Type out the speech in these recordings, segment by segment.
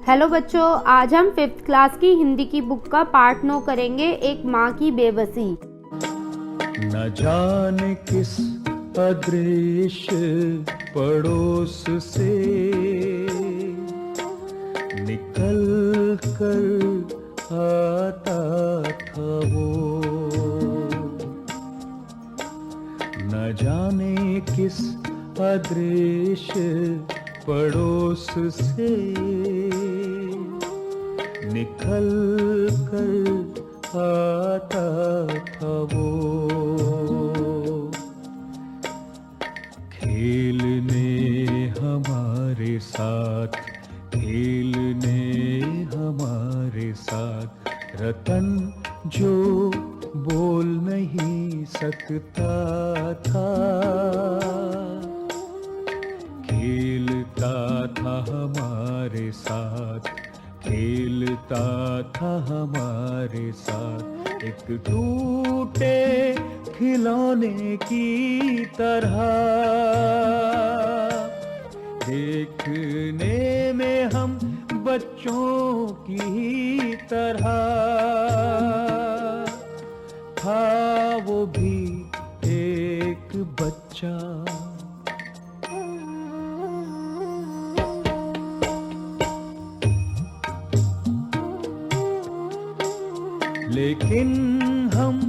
Hello बच्चों, आज हम 5th क्लास की हिंदी की बुक का पार्ट 9 करेंगे, एक माँ की बेबसी। न जाने किस अदृश्य पड़ोस से निकल कर आता था वो, न जाने किस अदृश्य पड़ोस से निकल कर आता था वो, खेलने हमारे साथ, खेलने हमारे साथ। रतन जो बोल नहीं सकता था, खेलता था हमारे साथ, खेलता था हमारे साथ। एक टूटे खिलौने की तरह देखने में हम बच्चों की तरह, था वो भी एक बच्चा। लेकिन हम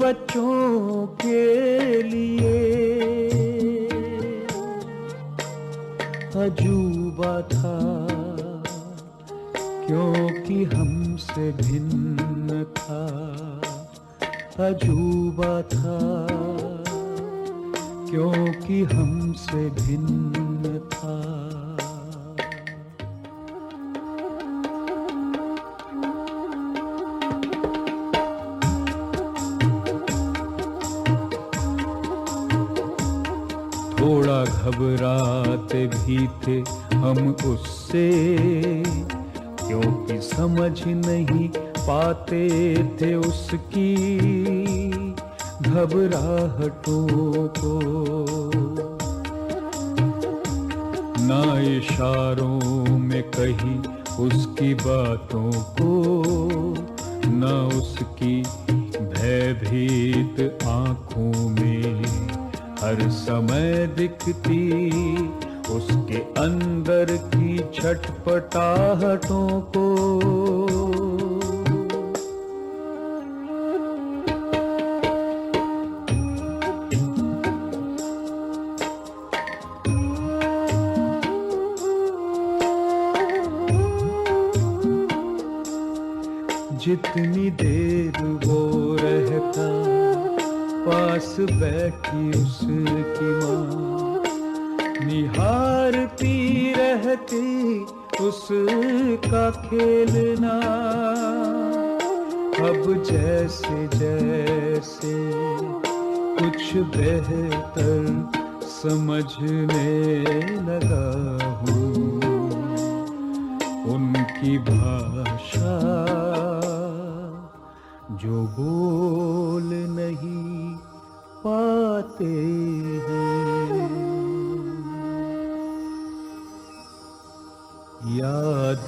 बच्चों के लिए अजूबा था, क्योंकि हमसे भिन्न था। अजूबा था क्योंकि हमसे भिन्न था। थोड़ा घबराते भी थे हम उससे, क्योंकि समझ नहीं पाते थे उसकी घबराहटों को। ना इशारों में कही उसकी बातों को, ना उसकी भयभीत आंखों में हर समय दिखती उसके अंदर की छटपटाहटों को। जितनी देर वो रहता पास बैठी उसकी माँ, निहारती रहती उसका खेलना। अब जैसे जैसे कुछ बेहतर समझने लगा हूँ उनकी भाषा, जो बोल नहीं पाते हैं। याद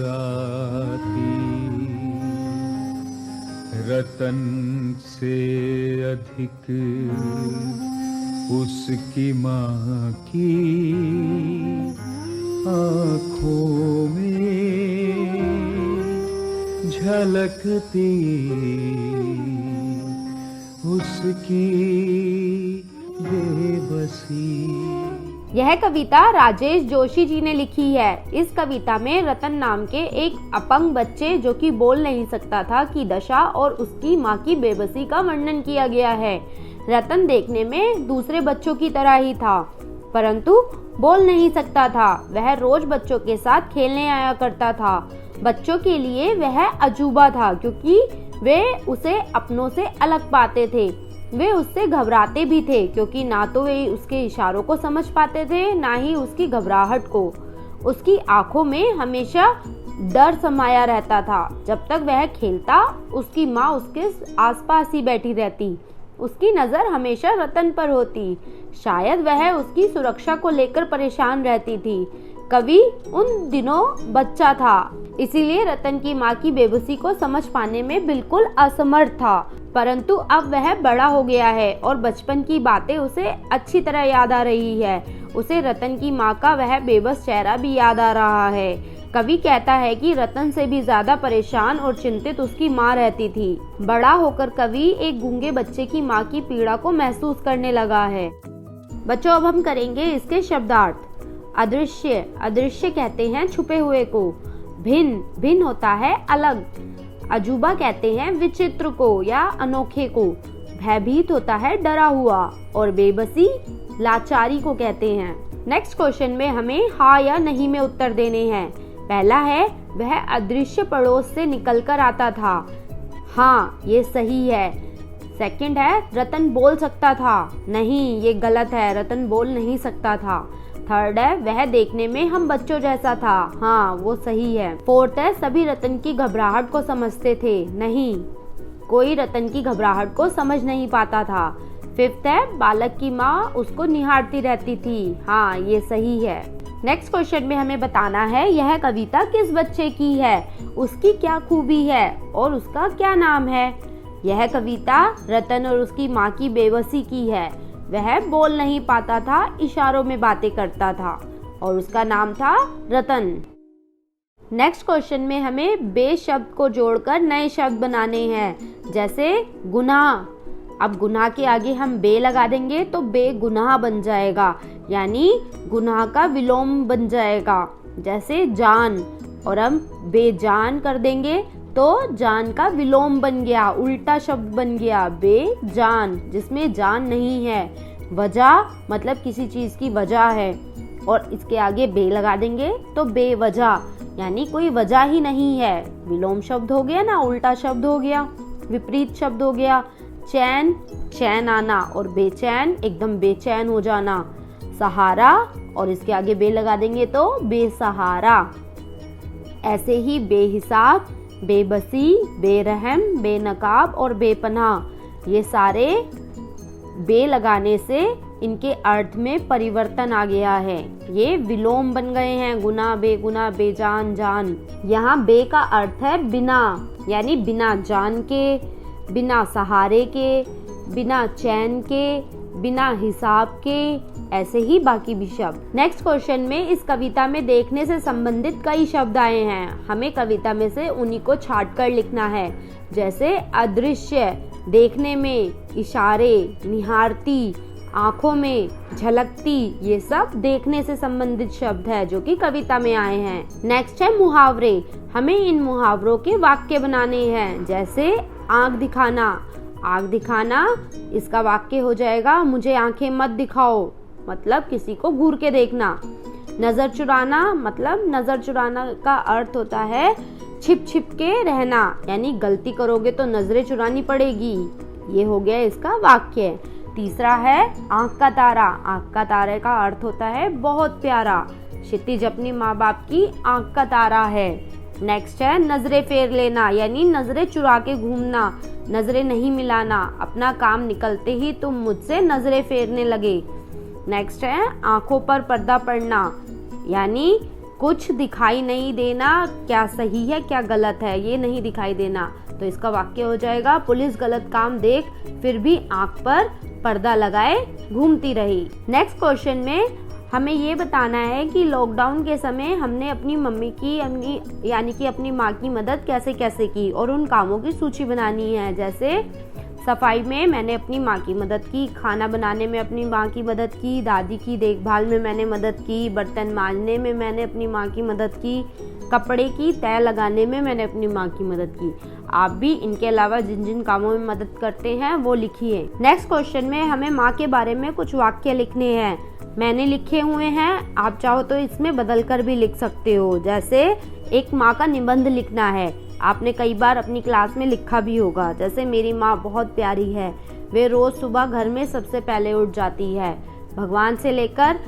आती रतन से अधिक उसकी माँ की आँखों में झलकती उसकी बेबसी। यह कविता राजेश जोशी जी ने लिखी है। इस कविता में रतन नाम के एक अपंग बच्चे जो कि बोल नहीं सकता था की दशा और उसकी माँ की बेबसी का वर्णन किया गया है। रतन देखने में दूसरे बच्चों की तरह ही था, परंतु बोल नहीं सकता था। वह रोज बच्चों के साथ खेलने आया करता था। बच्चों के लिए वह अजूबा था, क्योंकि वे उसे अपनों से अलग पाते थे। वे उससे घबराते भी थे, क्योंकि ना तो वे उसके इशारों को समझ पाते थे, ना ही उसकी घबराहट को। उसकी आंखों में हमेशा डर समाया रहता था। जब तक वह खेलता, उसकी माँ उसके आसपास ही बैठी रहती। उसकी नज़र हमेशा रतन पर होती। शायद वह उसकी सुरक्षा को लेकर परेशान रहती थी। कवि उन दिनों बच्चा था, इसीलिए रतन की माँ की बेबसी को समझ पाने में बिल्कुल असमर्थ था। परंतु अब वह बड़ा हो गया है और बचपन की बातें उसे अच्छी तरह याद आ रही है। उसे रतन की माँ का वह बेबस चेहरा भी याद आ रहा है। कवि कहता है कि रतन से भी ज्यादा परेशान और चिंतित उसकी माँ रहती थी। बड़ा होकर कवि एक गूंगे बच्चे की माँ की पीड़ा को महसूस करने लगा है। बच्चों, अब हम करेंगे इसके शब्दार्थ। अदृश्य, अदृश्य कहते हैं छुपे हुए को। भिन्न, भिन्न होता है अलग। अजूबा कहते हैं विचित्र को या अनोखे को। भयभीत होता है डरा हुआ। और बेबसी, लाचारी को कहते हैं। नेक्स्ट क्वेश्चन में हमें हाँ या नहीं में उत्तर देने हैं। पहला है, वह अदृश्य पड़ोस से निकलकर आता था। हाँ, ये सही है। सेकंड है, रतन बोल सकता था। नहीं, ये गलत है, रतन बोल नहीं सकता था। थर्ड है, वह देखने में हम बच्चों जैसा था। हाँ, वो सही है। फोर्थ है, सभी रतन की घबराहट को समझते थे। नहीं, कोई रतन की घबराहट को समझ नहीं पाता था। फिफ्थ है, बालक की माँ उसको निहारती रहती थी। हाँ, ये सही है। नेक्स्ट क्वेश्चन में हमें बताना है, यह कविता किस बच्चे की है, उसकी क्या खूबी है और उसका क्या नाम है। यह कविता रतन और उसकी माँ की बेबसी की है। वह बोल नहीं पाता था, इशारों में बातें करता था और उसका नाम था रतन। नेक्स्ट क्वेश्चन में हमें बे शब्द को जोड़कर नए शब्द बनाने हैं, जैसे गुनाह। अब गुनाह के आगे हम बे लगा देंगे तो बेगुनाह बन जाएगा, यानी गुनाह का विलोम बन जाएगा। जैसे जान, और हम बेजान कर देंगे तो जान का विलोम बन गया, उल्टा शब्द बन गया बेजान, जिसमें जान नहीं है। वजह मतलब किसी चीज की वजह है, और इसके आगे बे लगा देंगे तो बेवजह, यानी कोई वजह ही नहीं है। विलोम शब्द हो गया ना, उल्टा शब्द हो गया, विपरीत शब्द हो गया। चैन, चैन आना, और बेचैन एकदम बेचैन हो जाना। सहारा, और इसके आगे बे लगा देंगे तो बेसहारा। ऐसे ही बेहिसाब, बेबसी, बेरहम, बेनकाब और बेपनाह, ये सारे बे लगाने से इनके अर्थ में परिवर्तन आ गया है। ये विलोम बन गए हैं, गुना, बेगुना, बेजान, जान। यहाँ बे का अर्थ है बिना, यानी बिना जान के, बिना सहारे के, बिना चैन के, बिना हिसाब के, ऐसे ही बाकी भी शब्द। नेक्स्ट क्वेश्चन में इस कविता में देखने से संबंधित कई शब्द आए हैं। हमें कविता में से उन्हीं को छांट कर लिखना है। जैसे अदृश्य, देखने में, इशारे, निहारती, आंखों में, झलकती, ये सब देखने से संबंधित शब्द है जो कि कविता में आए हैं। नेक्स्ट है मुहावरे। हमें इन मुहावरों के वाक्य बनाने हैं। जैसे आंख दिखाना, आंख दिखाना, इसका वाक्य हो जाएगा मुझे आंखें मत दिखाओ, मतलब किसी को घूर के देखना। नजर चुराना, मतलब नजर चुराना का अर्थ होता है छिप छिप के रहना, यानी गलती करोगे तो नजरें चुरानी पड़ेगी। ये हो गया इसका वाक्य। तीसरा है आंख का तारा। आंख का तारे का अर्थ होता है बहुत प्यारा। क्षितिज अपनी माँ बाप की आंख का तारा है। नेक्स्ट है नजरें फेर लेना, यानी नजरें चुरा के घूमना, नजरें नहीं मिलाना, अपना काम निकलते ही तुम मुझसे नजरें फेरने लगे। नेक्स्ट है आंखों पर पर्दा पड़ना, यानी कुछ दिखाई नहीं देना, क्या सही है क्या गलत है ये नहीं दिखाई देना। तो इसका वाक्य हो जाएगा पुलिस गलत काम देख फिर भी आंख पर पर्दा लगाए घूमती रही। नेक्स्ट क्वेश्चन में हमें ये बताना है कि लॉकडाउन के समय हमने अपनी मम्मी की यानी कि अपनी माँ की मदद कैसे कैसे की, और उन कामों की सूची बनानी है। जैसे सफाई में मैंने अपनी माँ की मदद की, खाना बनाने में अपनी माँ की मदद की, दादी की देखभाल में मैंने मदद की, बर्तन मांजने में मैंने अपनी माँ की मदद की, कपड़े की तय लगाने में मैंने अपनी माँ की मदद की। आप भी इनके अलावा जिन जिन कामों में मदद करते हैं वो लिखिए। नेक्स्ट क्वेश्चन में हमें माँ के बारे में कुछ वाक्य लिखने हैं। मैंने लिखे हुए हैं, आप चाहो तो इसमें बदल कर भी लिख सकते हो। जैसे एक माँ का निबंध लिखना है, आपने कई बार अपनी क्लास में लिखा भी होगा। जैसे मेरी माँ बहुत प्यारी है, वे रोज सुबह घर में सबसे पहले उठ जाती है, भगवान से लेकर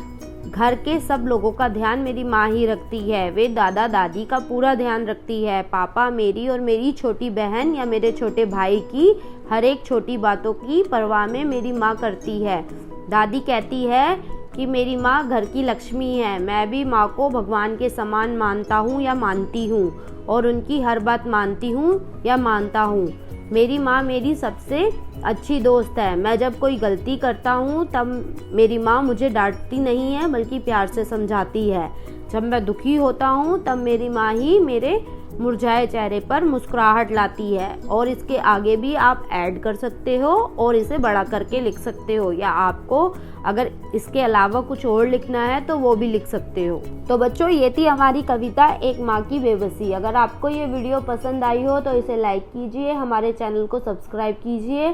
घर के सब लोगों का ध्यान मेरी माँ ही रखती है, वे दादा दादी का पूरा ध्यान रखती है, पापा मेरी और मेरी छोटी बहन या मेरे छोटे भाई की हर एक छोटी बातों की परवाह में मेरी माँ करती है, दादी कहती है कि मेरी माँ घर की लक्ष्मी है। मैं भी माँ को भगवान के समान मानता हूँ या मानती हूँ और उनकी हर बात मानती हूँ या मानता हूँ। मेरी माँ मेरी सबसे अच्छी दोस्त है। मैं जब कोई गलती करता हूँ तब मेरी माँ मुझे डांटती नहीं है बल्कि प्यार से समझाती है। जब मैं दुखी होता हूँ तब मेरी माँ ही मेरे मुरझाए चेहरे पर मुस्कुराहट लाती है। और इसके आगे भी आप ऐड कर सकते हो और इसे बड़ा करके लिख सकते हो, या आपको अगर इसके अलावा कुछ और लिखना है तो वो भी लिख सकते हो। तो बच्चों, ये थी हमारी कविता एक माँ की बेबसी। अगर आपको ये वीडियो पसंद आई हो तो इसे लाइक कीजिए, हमारे चैनल को सब्सक्राइब कीजिए।